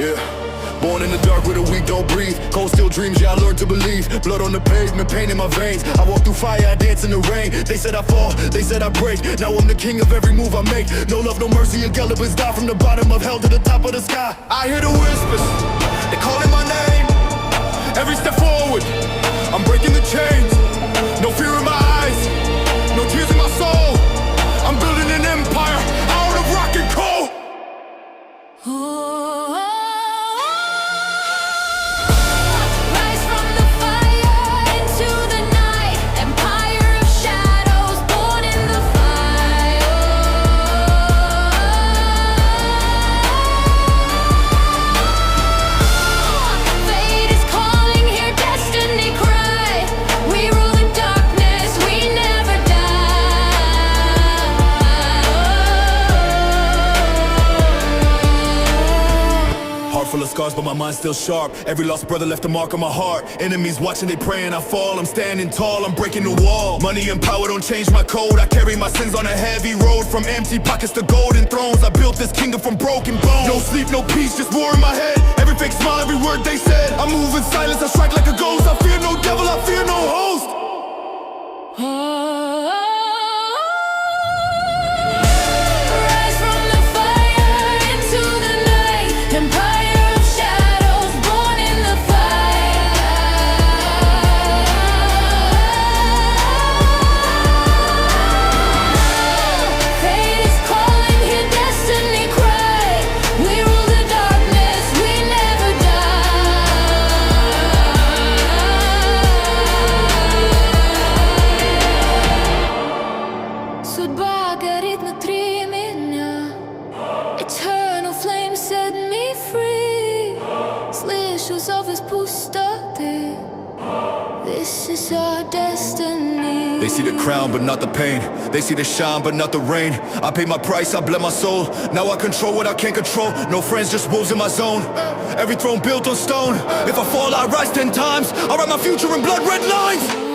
Yeah. Born in the dark where the weak don't breathe. Cold steel dreams, yeah, I learned to believe. Blood on the pavement, pain in my veins. I walk through fire, I dance in the rain. They said I fall, they said I break. Now I'm the king of every move I make. No love, no mercy, and Gallivants die from the bottom of hell to the top of the sky. I hear the whispers, they're calling my name. Every step forward, I'm breaking the chains. No fear in my eyes, no tears in my soul. I'm building an empire out of rock and coal. Full of scars, but my mind's still sharp. Every lost brother left a mark on my heart. Enemies watching, they praying I fall. I'm standing tall, I'm breaking the wall. Money and power don't change my code. I carry my sins on a heavy road. From empty pockets to golden thrones, I built this kingdom from broken bones. No sleep, no peace, just war in my head. Every fake smile, every word they said. I move in silence, I strike like a ghost. I fear no devil, I fear no host. Судьба горит внутри меня. Eternal flame set me free. Слышу зов из пустоты. This is our destiny. They see the crown but not the pain. They see the shine but not the rain. I paid my price, I bled my soul. Now I control what I can't control. No friends, just wolves in my zone. Every throne built on stone. If I fall, I rise 10 times. I write my future in blood red lines.